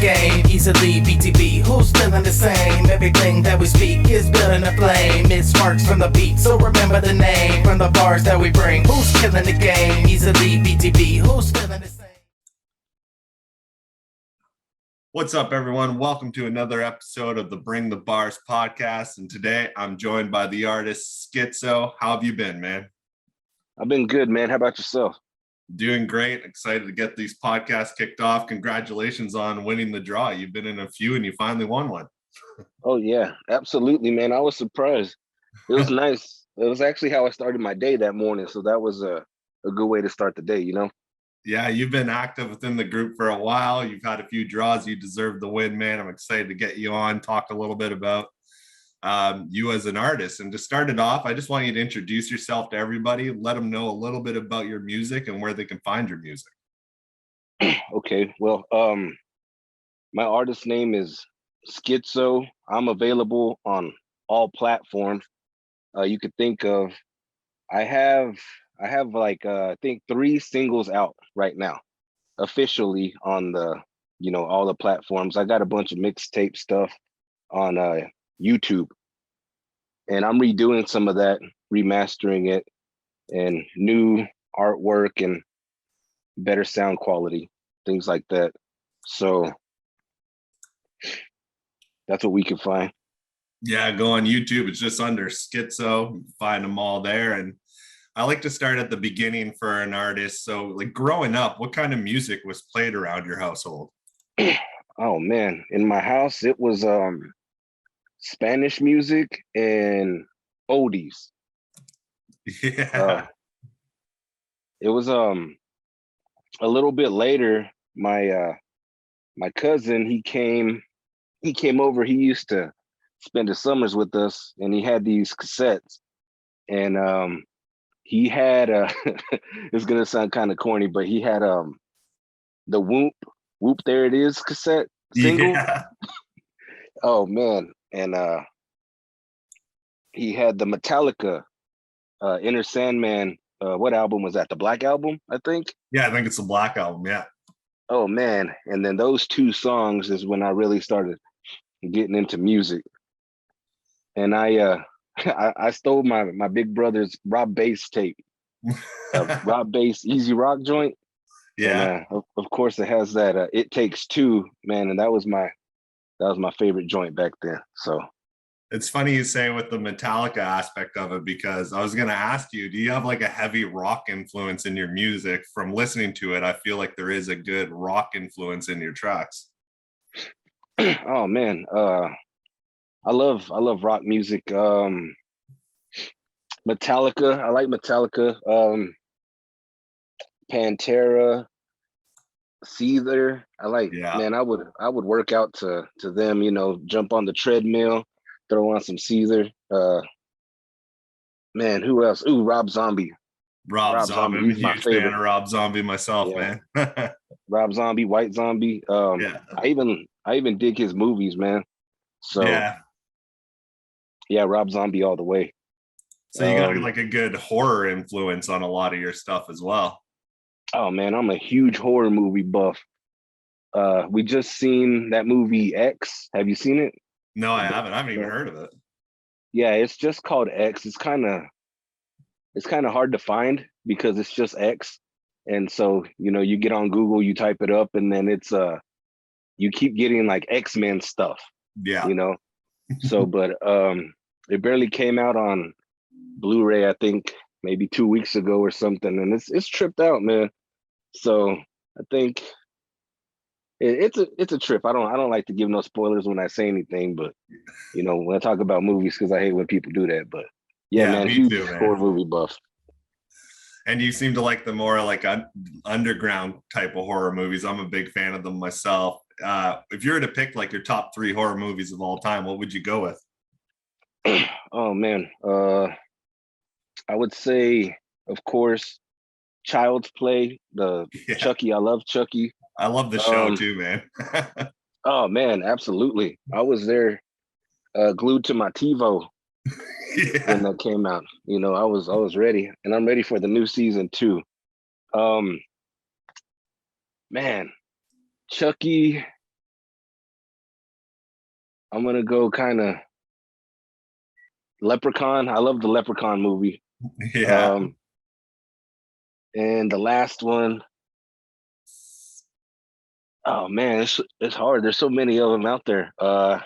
game easily. BTB, who's feeling the same? Everything that we speak is building a flame. It sparks from the beat, so remember the name. From the bars that we bring, who's killing the game easily. BTB, who's feeling the same? What's up, everyone? Welcome to another episode of the BringTheBars podcast. And today I'm joined by the artist Skitzo. How have you been, man? I've been good, man. How about yourself? Doing great. Excited to get these podcasts kicked off. Congratulations on winning the draw. You've been in a few and you finally won one. Oh, yeah, absolutely, man. I was surprised. It was nice. It was actually how I started my day that morning. So that was a good way to start the day, you know? Yeah, you've been active within the group for a while. You've had a few draws. You deserve the win, man. I'm excited to get you on, talk a little bit about you as an artist. And to start it off, I just want you to introduce yourself to everybody. Let them know a little bit about your music and where they can find your music. Okay, well, my artist name is Skitzo. I'm available on all platforms. You could think of, I have like I think 3 singles out right now, officially on the, all the platforms. I got a bunch of mixtape stuff on YouTube, and I'm redoing some of that, remastering it, and new artwork and better sound quality, things like that. So that's what we can find. Yeah, go on YouTube. It's just under Skitzo. You can find them all there. And I like to start at the beginning for an artist. So, like, growing up, what kind of music was played around your household? Oh man, in my house it was Spanish music and oldies. Yeah. It was a little bit later, my cousin, he came over. He used to spend the summers with us, and he had these cassettes, and he had it's gonna sound kind of corny, but he had the Whoop There It Is cassette single. Yeah. Oh man, and he had the Metallica Inner Sandman. What album was that? The Black Album, I think. Yeah, I think it's the Black Album. Yeah. Oh man, and then those 2 songs is when I really started getting into music. And I stole my big brother's Rob Bass tape, Rob Bass Easy Rock joint. Yeah. And of course it has that It Takes Two, man, and that was my favorite joint back then. So It's funny you say with the Metallica aspect of it, because I was going to ask you, do you have like a heavy rock influence in your music? From listening to it, I feel like there is a good rock influence in your tracks. oh man, I love rock music. Metallica, I like Metallica. Pantera, Seether. I like. Yeah. Man, I would work out to them. Jump on the treadmill, throw on some Seether. Man, who else? Ooh, Rob Zombie. Rob Zombie. I'm a He's my huge fan favorite. of Rob Zombie myself, Yeah. man. Rob Zombie, White Zombie. Yeah. I even dig his movies, man. So yeah, Rob Zombie all the way. So you got like a good horror influence on a lot of your stuff as well. Oh man, I'm a huge horror movie buff. We just seen that movie X. Have you seen it? No, I haven't. I haven't even heard of it. Yeah, it's just called X. It's kind of hard to find because it's just X. And so, you get on Google, you type it up, and then it's you keep getting like X-Men stuff. Yeah. So, but it barely came out on Blu-ray, I think maybe 2 weeks ago or something, and it's tripped out, man. So I think it's a trip. I don't like to give no spoilers when I say anything, but when I talk about movies, because I hate when people do that. But yeah, man, huge horror movie buff. And you seem to like the more like underground type of horror movies. I'm a big fan of them myself. If you were to pick like your top 3 horror movies of all time, what would you go with? Oh man, I would say, of course, Child's Play, Chucky. I love Chucky. I love the show too, man. Oh man, absolutely. I was there, glued to my TiVo when that came out. I was ready, and I'm ready for the new season too. Man, Chucky, I'm gonna go kind of Leprechaun. I love the Leprechaun movie. Yeah. And the last one, oh man, it's hard. There's so many of them out there. I'll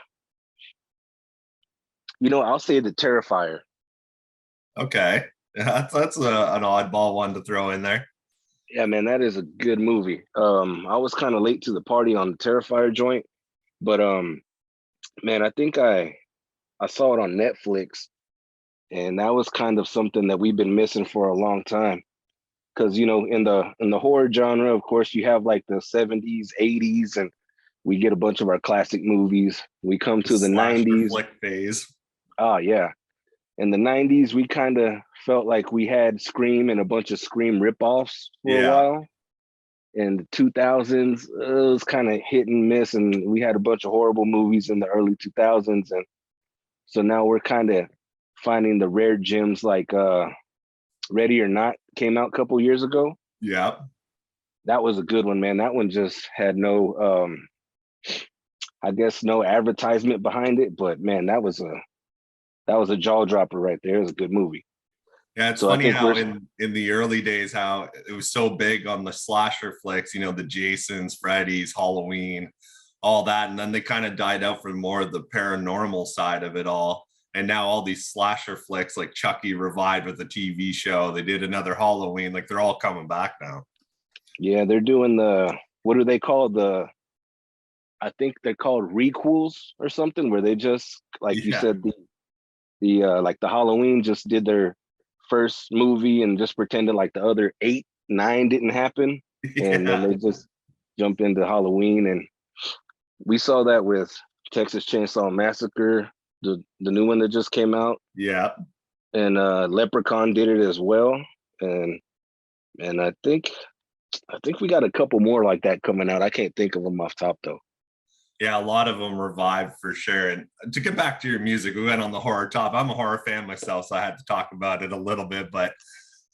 say the Terrifier. Okay. That's an oddball one to throw in there. Yeah, man, that is a good movie. I was kind of late to the party on the Terrifier joint, but man, I think I saw it on Netflix, and that was kind of something that we've been missing for a long time. Because in the horror genre, of course, you have like the 70s, 80s, and we get a bunch of our classic movies. We come to the Slasher 90s. flick phase. Oh yeah. In the 90s, we kind of felt like we had Scream and a bunch of Scream ripoffs for a while. In the 2000s, it was kind of hit and miss, and we had a bunch of horrible movies in the early 2000s. And so now we're kind of finding the rare gems like Ready or Not came out a couple years ago. Yeah. That was a good one, man. That one just had no, I guess, no advertisement behind it, but man, that was a jaw dropper right there. It was a good movie. Yeah, it's funny how in the early days, how it was so big on the slasher flicks, the Jasons, Freddy's, Halloween, all that. And then they kind of died out for more of the paranormal side of it all. And now all these slasher flicks like Chucky revived with a TV show. They did another Halloween. Like they're all coming back now. Yeah, they're doing what do they call I think they're called requels or something, where they just, like you said, the like the Halloween just did their first movie and just pretended like the other 8, 9 didn't happen. And then they just jump into Halloween. And we saw that with Texas Chainsaw Massacre, the new one that just came out. Yeah. And Leprechaun did it as well. And I think we got a couple more like that coming out. I can't think of them off top though. Yeah, a lot of them revived for sure. And to get back to your music, we went on the horror top. I'm a horror fan myself, so I had to talk about it a little bit. But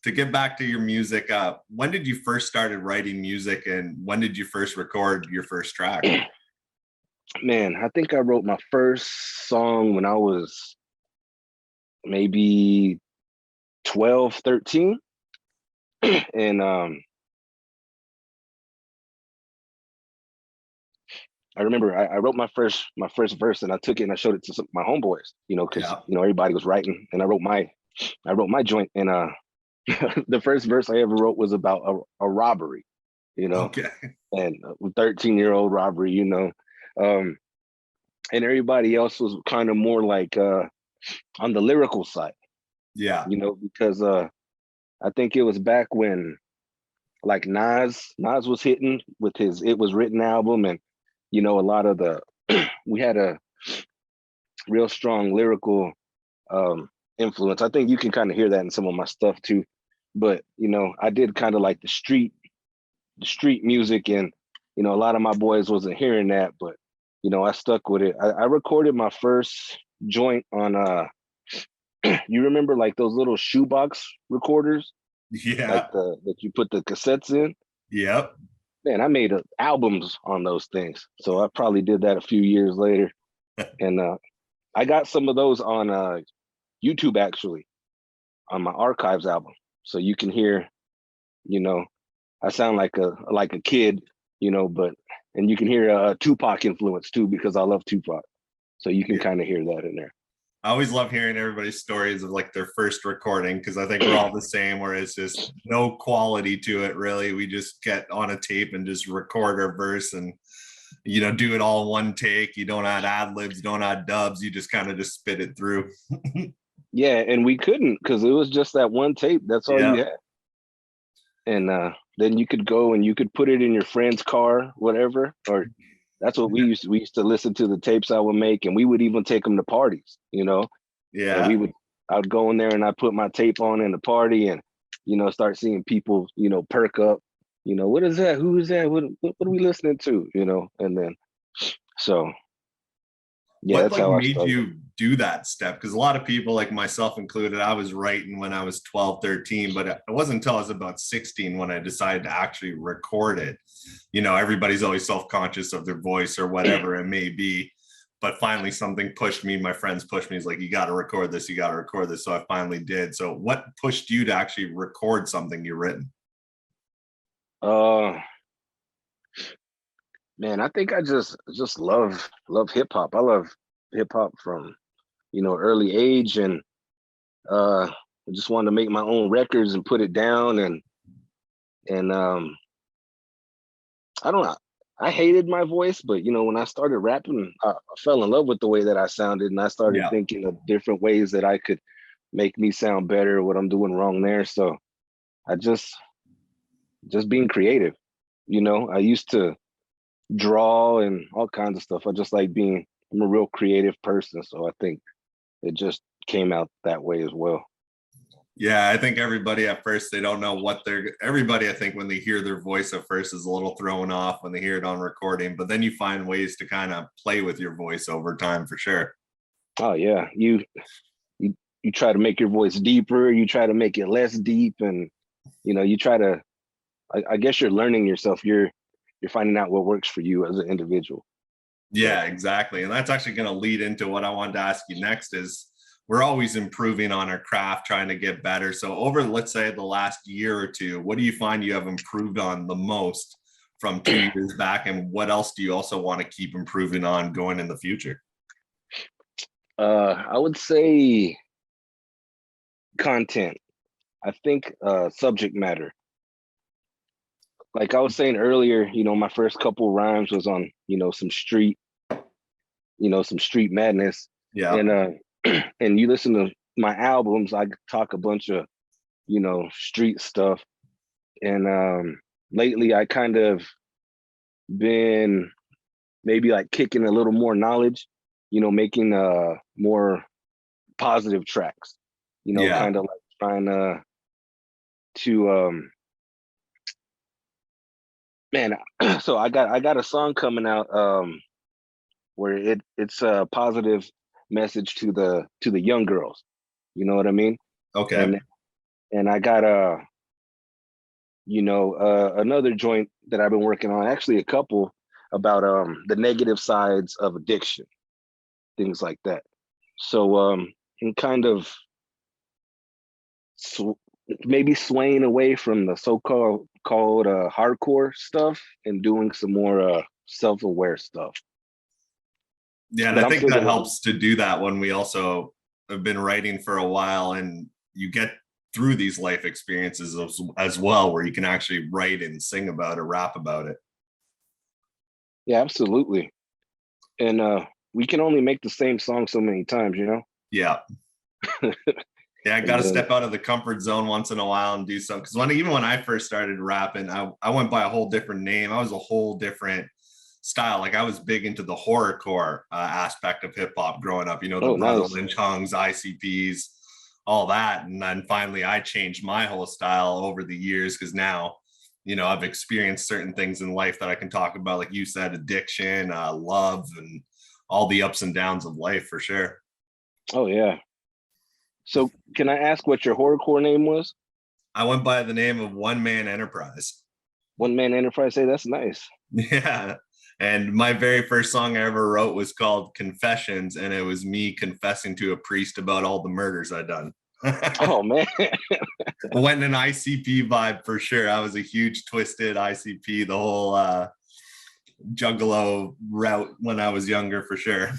to get back to your music, when did you first started writing music, and when did you first record your first track? Man, I think I wrote my first song when I was maybe 12, 13. And I remember I wrote my first verse, and I took it and I showed it to my homeboys, because everybody was writing, and I wrote my joint. And the first verse I ever wrote was about a robbery, Okay. And a 13-year-old robbery, and everybody else was kind of more like on the lyrical side. Yeah. Because I think it was back when like Nas was hitting with his It Was Written album, and a lot of we had a real strong lyrical influence. I think you can kind of hear that in some of my stuff too. But I did kind of like the street music, and a lot of my boys wasn't hearing that, but I stuck with it. I recorded my first joint on you remember like those little shoebox recorders? Yeah. Like that you put the cassettes in? Yep. Man, I made albums on those things. So I probably did that a few years later. And I got some of those on YouTube, actually, on my archives album. So you can hear, I sound like a kid, and you can hear a Tupac influence too, because I love Tupac. So you can kind of hear that in there. I always love hearing everybody's stories of like their first recording, because I think we're all the same, where it's just no quality to it really. We just get on a tape and just record our verse and do it all one take. You don't add ad libs, don't add dubs, you just kind of just spit it through. Yeah, and we couldn't, because it was just that one tape. That's all you had. And then you could go and you could put it in your friend's car, whatever, or that's what we used to listen to the tapes I would make, and we would even take them to parties, Yeah. And I'd go in there and I'd put my tape on in the party, and, start seeing people, perk up, what is that? Who is that? What are we listening to? And then, so yeah, what made you do that step? Because a lot of people, like myself included, I was writing when I was 12, 13, but it wasn't until I was about 16 when I decided to actually record it. Everybody's always self-conscious of their voice or whatever it may be. but finally something pushed me. My friends pushed me. He's like, you got to record this. You got to record this. So I finally did. So what pushed you to actually record something you've written? Man, I think I just love hip hop. I love hip hop from, early age, and I just wanted to make my own records and put it down, and I don't know. I hated my voice, but when I started rapping, I fell in love with the way that I sounded, and I started thinking of different ways that I could make me sound better, what I'm doing wrong there. So I just being creative. I used to draw and all kinds of stuff. I just like I'm a real creative person. So I think it just came out that way as well. Yeah, I think everybody at first, they don't know everybody, I think when they hear their voice at first is a little thrown off when they hear it on recording, but then you find ways to kind of play with your voice over time for sure. Oh yeah. You try to make your voice deeper, you try to make it less deep, and you try to, I guess you're learning yourself. You're finding out what works for you as an individual. Yeah, exactly. And that's actually going to lead into what I wanted to ask you next is, we're always improving on our craft, trying to get better. So over, let's say, the last year or two, what do you find you have improved on the most from 2 years back? And what else do you also want to keep improving on going in the future? I would say content. I think subject matter. Like I was saying earlier, my first couple rhymes was on, some street madness. Yeah. And and you listen to my albums, I talk a bunch of, street stuff. And lately I kind of been maybe like kicking a little more knowledge, making more positive tracks, kind of like trying to man, so I got a song coming out where it's a positive message to the young girls. You know what I mean? Okay. And I got another joint that I've been working on, actually a couple, about the negative sides of addiction, things like that. So I'm kind of maybe swaying away from the so-called hardcore stuff and doing some more self-aware stuff. Yeah, and I think that helps to do that when we also have been writing for a while, and you get through these life experiences as well, where you can actually write and sing about it, rap about it. Yeah, absolutely. And we can only make the same song so many times, Yeah. Yeah, I got to step out of the comfort zone once in a while and do something. Because even when I first started rapping, I went by a whole different name. I was a whole different style. Like I was big into the horrorcore aspect of hip hop growing up. The Brother Lynch Hungs, ICPs, all that. And then finally, I changed my whole style over the years because now, I've experienced certain things in life that I can talk about, like you said, addiction, love, and all the ups and downs of life for sure. Oh yeah. So can I ask what your horrorcore name was? I went by the name of One Man Enterprise. One Man Enterprise? Hey, that's nice. Yeah. And my very first song I ever wrote was called Confessions, and it was me confessing to a priest about all the murders I'd done. Oh, man. Went an ICP vibe for sure. I was a huge twisted ICP, the whole juggalo route when I was younger for sure.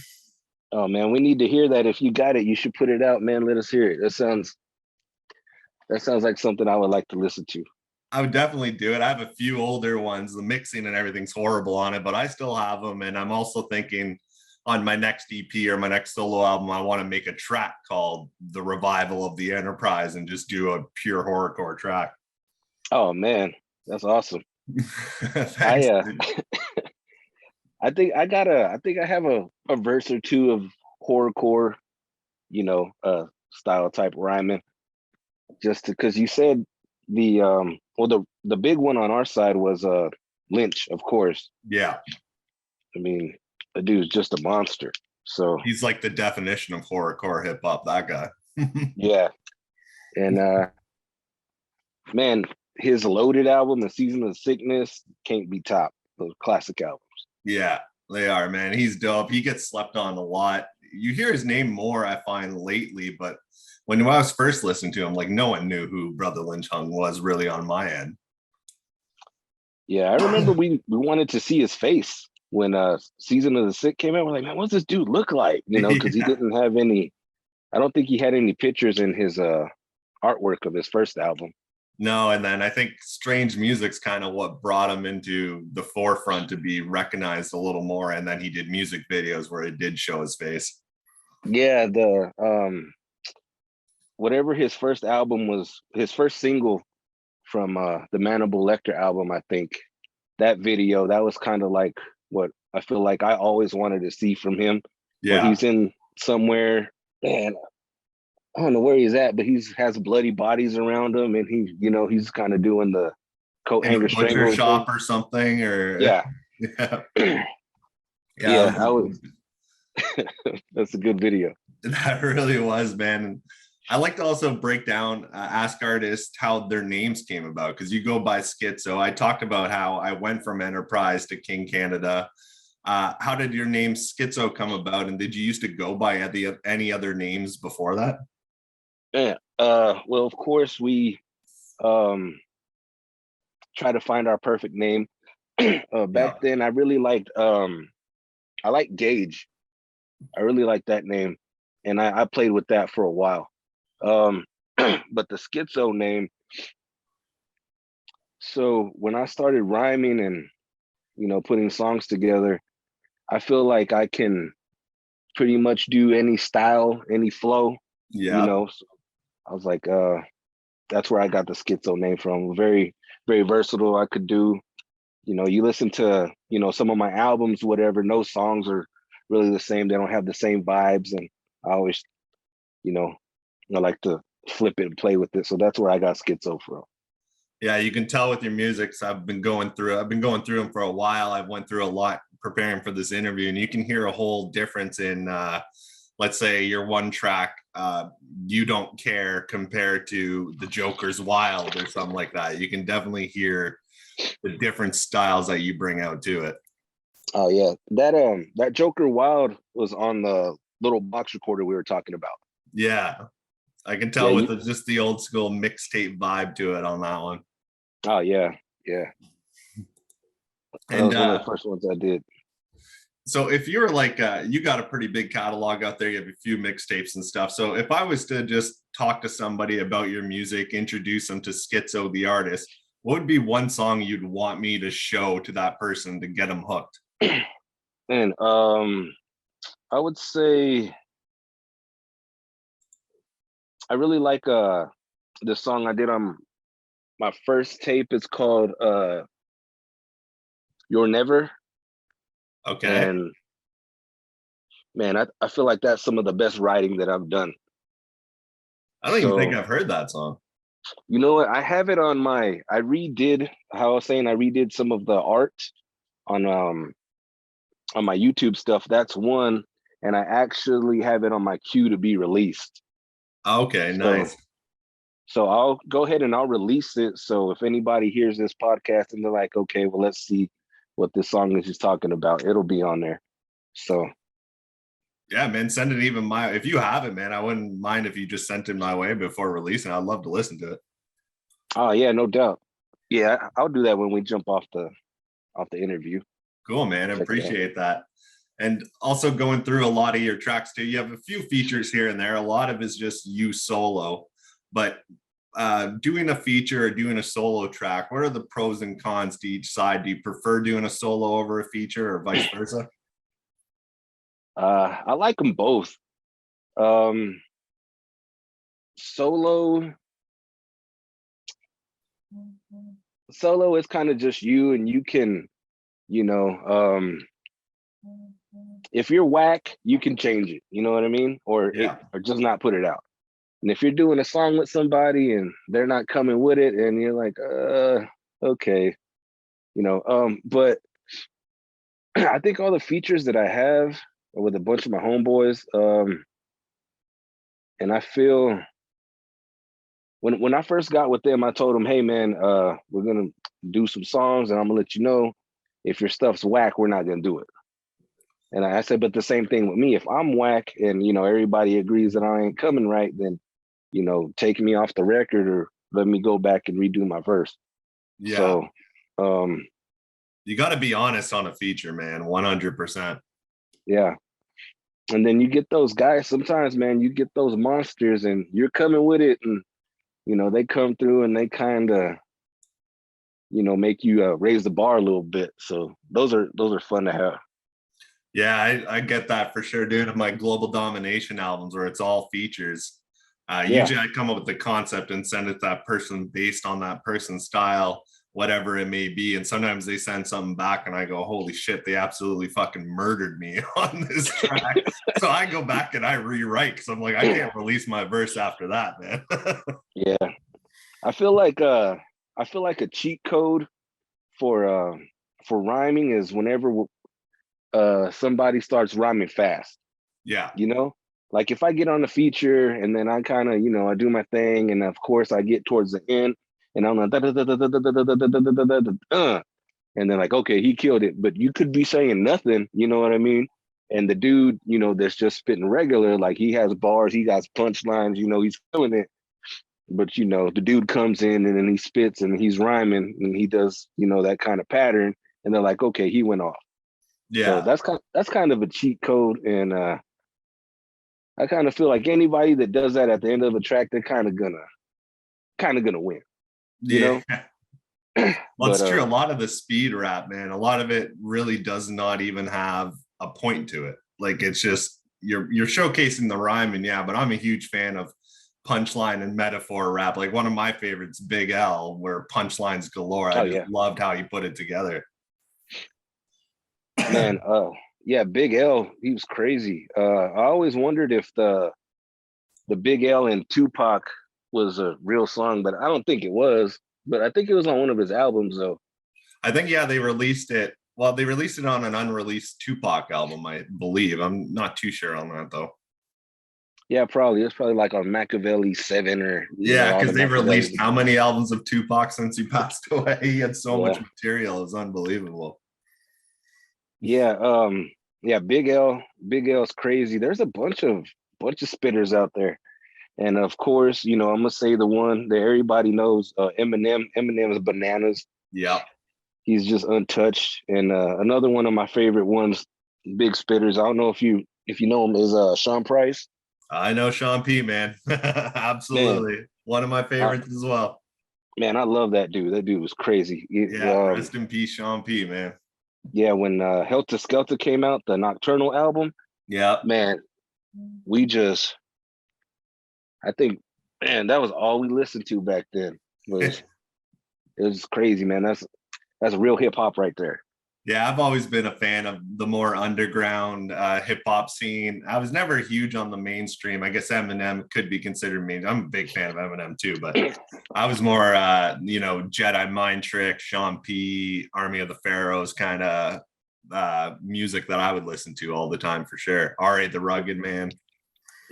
Oh man, we need to hear that. If you got it, you should put it out, man. Let us hear it. That sounds like something I would like to listen to. I would definitely do it. I have a few older ones. The mixing and everything's horrible on it, but I still have them. And I'm also thinking on my next EP or my next solo album, I want to make a track called The Revival of the Enterprise and just do a pure horrorcore track. Oh man, that's awesome. I think I have a verse or two of horrorcore, style type rhyming. Just because you said the big one on our side was Lynch, of course. Yeah. I mean, the dude's just a monster. So he's like the definition of horrorcore hip hop, that guy. Yeah. And man, his Loaded album, The Season of Sickness, can't be topped. Those classic albums. Yeah, They are, man. He's dope. He gets slept on a lot. You hear his name more, I find, lately, but when I was first listening to him, like no one knew who Brother Lynch Hung was really on my end. Yeah, I remember we wanted to see his face when Season of the Sick came out. We're like, man, what's this dude look like? You know, because he didn't have any, I don't think he had any pictures in his artwork of his first album. No, and then I think Strange Music's kind of what brought him into the forefront to be recognized a little more. And then he did music videos where it did show his face. Yeah, the whatever his first album was, his first single from the Manable Lecter album, I think that video, that was kind of like what I feel like I always wanted to see from him. Yeah. Where he's in somewhere, man, I don't know where he's at, but he's has bloody bodies around him, and he, you know, he's kind of doing the coat hanger butcher shop or something, or yeah. Yeah, I was that's a good video. That really was, man. I like to also break down, ask artists how their names came about, because you go by Skitzo. I talked about how I went from Enterprise to KingCanada. How did your name Skitzo come about, and did you used to go by any other names before that? Yeah. Well, of course, we try to find our perfect name. Back then, I really liked I liked Gage. I really liked that name, and I played with that for a while. But the Skitzo name, so when I started rhyming and, you know, putting songs together, I feel like I can pretty much do any style, any flow. Yeah. You know, so I was like, that's where I got the Skitzo name from. Very, very versatile. I could do, you know, you listen to, you know, some of my albums, whatever, no songs are really the same. They don't have the same vibes. And I always, you know, I like to flip it and play with it. So that's where I got Skitzo from. Yeah, you can tell with your music. So I've been going through them for a while. I've went through a lot preparing for this interview, and you can hear a whole difference in, let's say, your one track, You Don't Care, compared to the Joker's Wild or something like that. You can definitely hear the different styles that you bring out to it. Oh yeah, that Joker Wild was on the little box recorder we were talking about. Yeah, I can tell with just the old school mixtape vibe to it on that one. Oh yeah. That was one of the first ones I did. So if you're like, you got a pretty big catalog out there, you have a few mixtapes and stuff. So if I was to just talk to somebody about your music, introduce them to Skitzo, the artist, what would be one song you'd want me to show to that person to get them hooked? And I would say I really like the song I did on my first tape. It's called You're Never. Okay. And man, I feel like that's some of the best writing that I've done. I don't even think I've heard that song. You know what? I have it on I redid some of the art on my YouTube stuff. That's one. And I actually have it on my queue to be released. Okay, nice. So I'll go ahead and I'll release it. So if anybody hears this podcast and they're like, okay, well, let's see what this song is just talking about, it'll be on there. So yeah, man, send it even if you have it, man, I wouldn't mind if you just sent it my way before releasing. I'd love to listen to it. Oh yeah, no doubt. Yeah, I'll do that when we jump off the interview. Cool, man. I appreciate that. And also going through a lot of your tracks too, you have a few features here and there. A lot of it's just you solo, but doing a feature or doing a solo track, what are the pros and cons to each side? Do you prefer doing a solo over a feature or vice versa? I like them both. Solo is kind of just you, and you can, you know, if you're whack, you can change it, you know what I mean? Or just not put it out. And if you're doing a song with somebody and they're not coming with it, and you're like, okay, you know, but I think all the features that I have are with a bunch of my homeboys, and I feel when I first got with them, I told them, hey man, we're gonna do some songs, and I'm gonna let you know if your stuff's whack, we're not gonna do it. And I said, but the same thing with me. If I'm whack and, you know, everybody agrees that I ain't coming right, then, you know, take me off the record or let me go back and redo my verse. Yeah. So, you got to be honest on a feature, man. 100%. Yeah. And then you get those guys sometimes, man, you get those monsters and you're coming with it. And, you know, they come through and they kind of, you know, make you raise the bar a little bit. So those are fun to have. Yeah, I get that for sure, dude. My Global Domination albums where it's all features. Usually I come up with the concept and send it to that person based on that person's style, whatever it may be. And sometimes they send something back and I go, holy shit, they absolutely fucking murdered me on this track. So I go back and I rewrite because I'm like, I can't release my verse after that, man. Yeah. I feel like a cheat code for rhyming is whenever somebody starts rhyming fast. Yeah. You know, like if I get on the feature and then I kind of, you know, I do my thing, and of course I get towards the end and I'm like, and then like, okay, he killed it, but you could be saying nothing, you know what I mean? And the dude, you know, that's just spitting regular, like he has bars, he got punchlines, you know, he's killing it. But you know, the dude comes in and then he spits and he's rhyming and he does, you know, that kind of pattern, and they're like, okay, he went off. Yeah. So that's kind of a cheat code, and I kind of feel like anybody that does that at the end of a track, they're kind of gonna win. You know? Well, it's true. A lot of the speed rap, man, a lot of it really does not even have a point to it. Like it's just you're showcasing the rhyme, and yeah, but I'm a huge fan of punchline and metaphor rap. Like one of my favorites, Big L, where punchlines galore. I just loved how he put it together. Man, yeah, Big L, he was crazy. I always wondered if the Big L and Tupac was a real song, but I don't think it was. But I think it was on one of his albums, though. I think, yeah, they released it. Well, they released it on an unreleased Tupac album, I believe. I'm not too sure on that, though. Yeah, probably. It's probably like on Machiavelli 7 or... Yeah, because they released how many albums of Tupac since he passed away? He had so much material. It was unbelievable. Yeah, Big L's crazy. There's a bunch of spitters out there. And of course, you know, I'm gonna say the one that everybody knows, Eminem. Eminem is bananas. Yeah. He's just untouched. And another one of my favorite ones, big spitters. I don't know if you know him, is Sean Price. I know Sean P, man. Absolutely. Man, one of my favorites as well. Man, I love that dude. That dude was crazy. Rest in peace, Sean P, man. Yeah, when Helter Skelter came out, the Nocturnal album. Yeah. Man, I think, man, that was all we listened to back then. It was crazy, man. That's real hip hop right there. Yeah, I've always been a fan of the more underground hip hop scene. I was never huge on the mainstream. I guess Eminem could be considered me. I'm a big fan of Eminem too, but I was more, you know, Jedi Mind Trick, Sean P, Army of the Pharaohs kind of music that I would listen to all the time for sure. R.A. the Rugged Man.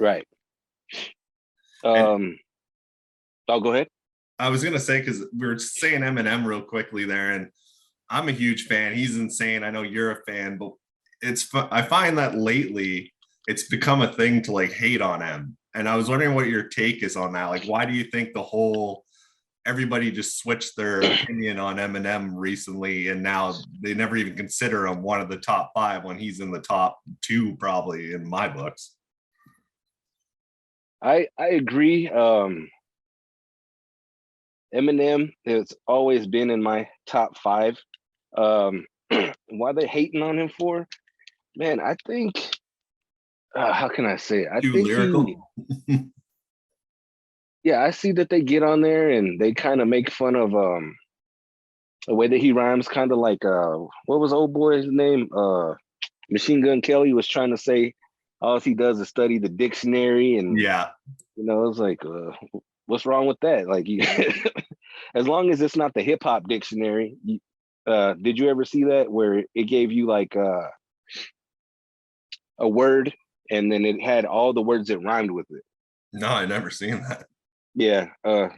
Right. Oh, go ahead. I was gonna say, because we were saying Eminem real quickly there, and I'm a huge fan. He's insane. I know you're a fan, but I find that lately it's become a thing to like hate on him. And I was wondering what your take is on that. Like, why do you think everybody just switched their opinion on Eminem recently, and now they never even consider him one of the top 5 when he's in the top 2, probably in my books? I agree. Eminem has always been in my top 5. Why they hating on him for? Man, I think, how can I say it? I Too think lyrical. Yeah, I see that they get on there and they kind of make fun of the way that he rhymes, kind of like what was old boy's name? Machine Gun Kelly was trying to say all he does is study the dictionary, and yeah, you know, it's like, what's wrong with that? Like, as long as it's not the hip hop dictionary. Did you ever see that where it gave you like a word and then it had all the words that rhymed with it? No, I never seen that. Yeah, I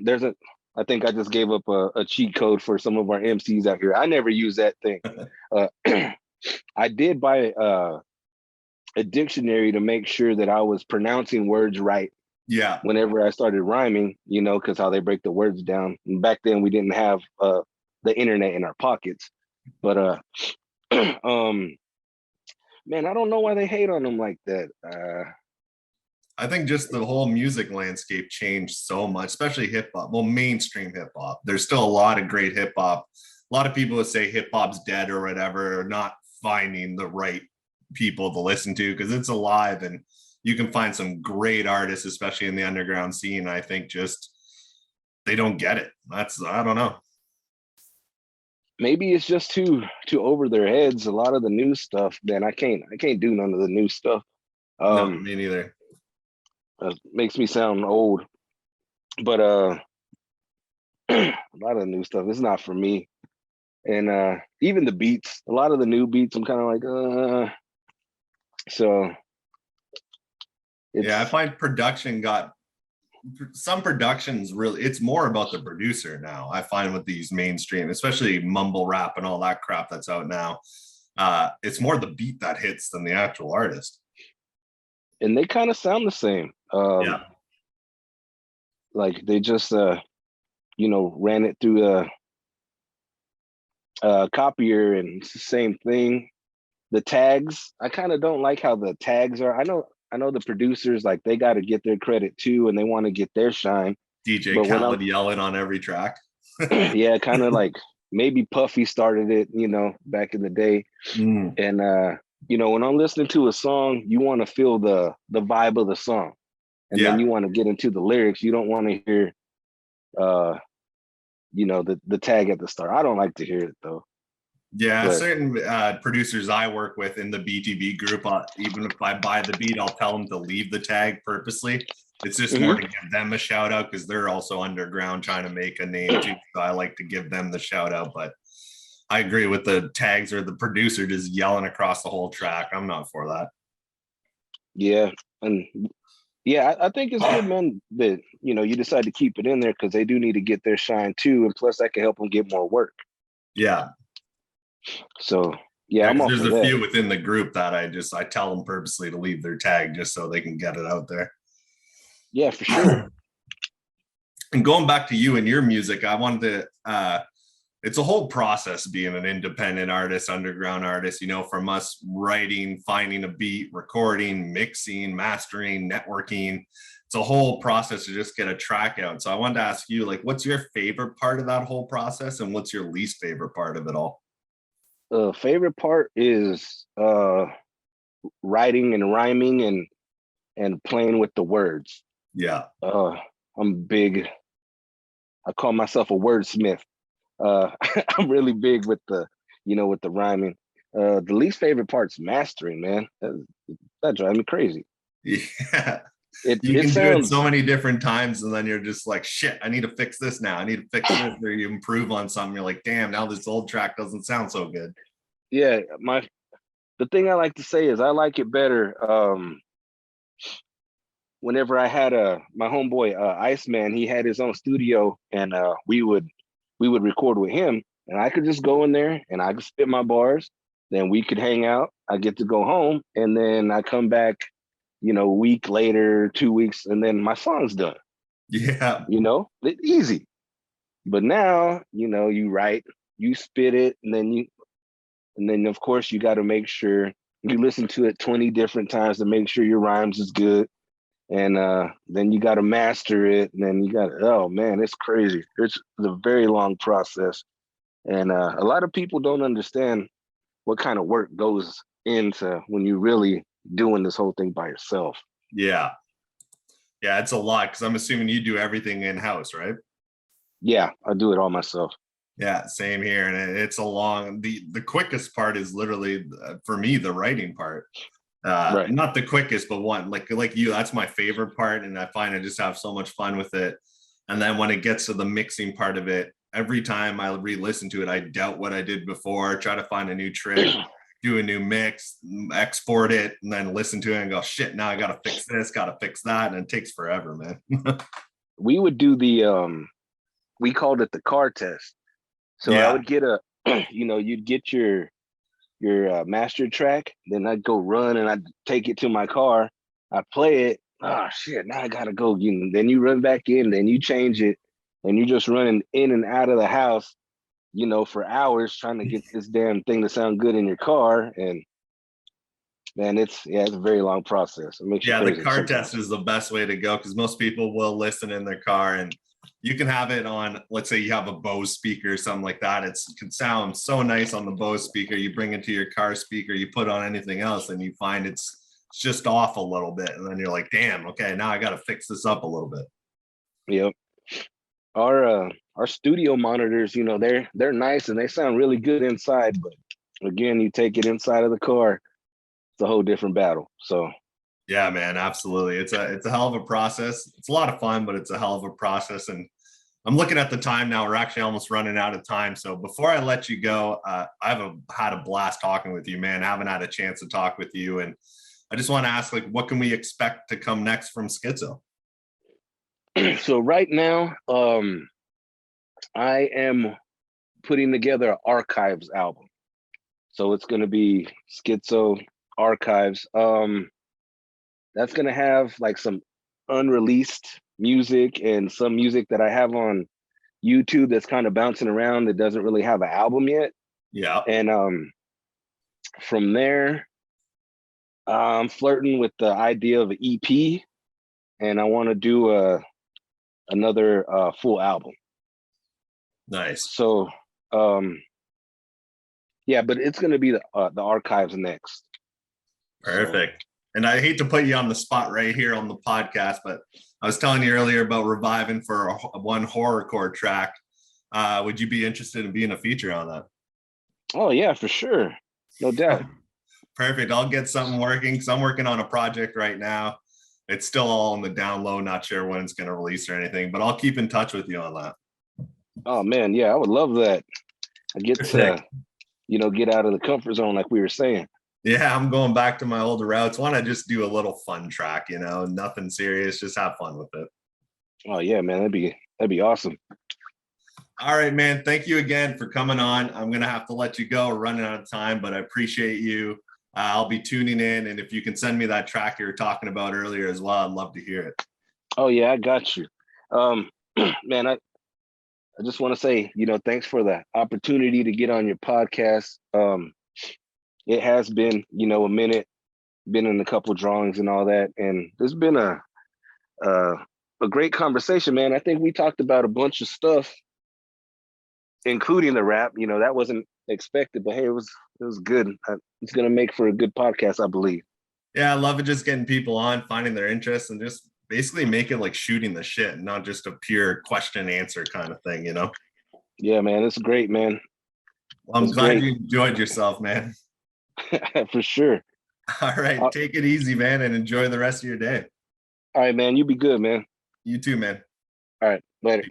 think I just gave up a cheat code for some of our MCs out here. I never use that thing. I did buy a dictionary to make sure that I was pronouncing words right Yeah. whenever I started rhyming, you know, because how they break the words down. And back then we didn't have the internet in our pockets. But man, I don't know why they hate on them like that. I think just the whole music landscape changed so much, especially hip hop. Well, mainstream hip hop. There's still a lot of great hip hop. A lot of people would say hip hop's dead or whatever, or not finding the right people to listen to because it's alive and you can find some great artists, especially in the underground scene. I think just they don't get it. I don't know. Maybe it's just too over their heads. A lot of the new stuff, man, I can't do none of the new stuff. No, me neither. Makes me sound old, but a lot of the new stuff is not for me. And even the beats, a lot of the new beats, I'm kind of like, so. Yeah, I find some productions really, it's more about the producer now. I find with these mainstream, especially mumble rap and all that crap that's out now, it's more the beat that hits than the actual artist. And they kind of sound the same. Yeah. Like they just, you know, ran it through a copier and it's the same thing. The tags, I kind of don't like how the tags are. I know the producers, like they got to get their credit too, and they want to get their shine. DJ Khaled yelling on every track. Yeah, kind of like maybe Puffy started it, you know, back in the day. And you know, when I'm listening to a song, you want to feel the vibe of the song, and then you want to get into the lyrics. You don't want to hear, you know, the tag at the start. I don't like to hear it though. Yeah, certain producers I work with in the BTB group, even if I buy the beat, I'll tell them to leave the tag purposely. It's just more to give them a shout out because they're also underground trying to make a name too. So I like to give them the shout out. But I agree with the tags or the producer just yelling across the whole track. I'm not for that. Yeah, and yeah, I think it's good, man, that you know you decide to keep it in there because they do need to get their shine too, and plus that can help them get more work. Yeah. So yeah, I'm all there's for a that. few within the group that I tell them purposely to leave their tag just so they can get it out there. Yeah, for sure. And going back to you and your music, I wanted to it's a whole process being an independent artist, underground artist, you know, from us writing, finding a beat, recording, mixing, mastering, networking. It's a whole process to just get a track out. So I wanted to ask you, like, what's your favorite part of that whole process and what's your least favorite part of it all? Favorite part is writing and rhyming and playing with the words. Yeah. I'm big. I call myself a wordsmith. I'm really big with the, you know, with the rhyming. The least favorite part's mastering, man. That drives me crazy. Yeah. You can do it so many different times and then you're just like, shit, I need to fix this now. I need to fix this, or you improve on something. You're like, damn, now this old track doesn't sound so good. Yeah, the thing I like to say is I like it better whenever I had my homeboy Iceman, he had his own studio and we would record with him and I could just go in there and I could spit my bars, then we could hang out. I get to go home and then I come back, you know, a week later, 2 weeks, and then my song's done. Yeah. You know, it's easy. But now, you know, you write, you spit it, and then of course you got to make sure you listen to it 20 different times to make sure your rhymes is good. And then you got to master it. And then you got to, oh man, it's crazy. It's a very long process. And a lot of people don't understand what kind of work goes into when you really doing this whole thing by yourself. Yeah. Yeah, it's a lot because I'm assuming you do everything in-house, right? Yeah, I do it all myself. Yeah, same here. And it's a long, the quickest part is literally for me, the writing part. Right. Not the quickest, but one like you, that's my favorite part. And I find I just have so much fun with it. And then when it gets to the mixing part of it, every time I re-listen to it, I doubt what I did before, try to find a new trick, do a new mix, export it, and then listen to it and go, shit, now I got to fix this, got to fix that. And it takes forever, man. We would do we called it the car test. So I would get you know, you'd get your your master track. Then I'd go run and I'd take it to my car. I play it. Oh shit! Now I gotta go. Then you run back in. Then you change it, and you're just running in and out of the house, for hours trying to get this damn thing to sound good in your car. And man, it's a very long process. It makes you crazy the car sometimes. test is the best way to go because most people will listen in their car, and you can have it on, let's say you have a Bose speaker or something like that. It can sound so nice on the Bose speaker. You bring it to your car speaker, you put on anything else, and you find it's just off a little bit. And then you're like, damn, okay, now I got to fix this up a little bit. Yep. Our studio monitors, they're nice and they sound really good inside, but again, you take it inside of the car, it's a whole different battle. So yeah, man, absolutely. It's a hell of a process. It's a lot of fun, but it's a hell of a process. And I'm looking at the time now. We're actually almost running out of time. So before I let you go, I've had a blast talking with you, man. I haven't had a chance to talk with you. And I just want to ask, what can we expect to come next from Skitzo? So right now, I am putting together an archives album. So it's going to be Skitzo Archives. That's going to have like some unreleased music and some music that I have on YouTube that's kind of bouncing around that doesn't really have an album yet. Yeah. And from there, I'm flirting with the idea of an EP, and I want to do another full album. Nice. So, yeah, but it's going to be the archives next. Perfect. And I hate to put you on the spot right here on the podcast, but I was telling you earlier about reviving for one horrorcore track. Would you be interested in being a feature on that? Oh yeah, for sure. No doubt. Perfect. I'll get something working. So I'm working on a project right now. It's still all on the down low. Not sure when it's going to release or anything, but I'll keep in touch with you on that. Oh man, yeah, I would love that. I get to, get out of the comfort zone like we were saying. Yeah, I'm going back to my older routes. Want to just do a little fun track, nothing serious, just have fun with it. Oh yeah, man, that'd be awesome. All right, man. Thank you again for coming on. I'm going to have to let you go. We're running out of time, but I appreciate you. I'll be tuning in. And if you can send me that track you were talking about earlier as well, I'd love to hear it. Oh yeah, I got you. Man, I just want to say, thanks for the opportunity to get on your podcast. It has been, a minute, been in a couple drawings and all that. And there's been a great conversation, man. I think we talked about a bunch of stuff, including the rap. That wasn't expected, but hey, it was good. It's going to make for a good podcast, I believe. Yeah, I love it. Just getting people on, finding their interests, and just basically make it like shooting the shit, not just a pure question answer kind of thing, Yeah, man, it's great, man. Well, I'm glad you enjoyed yourself, man. For sure. All right, take it easy, man, and enjoy the rest of your day. All right, man, you be good, man. You too, man. All right, later.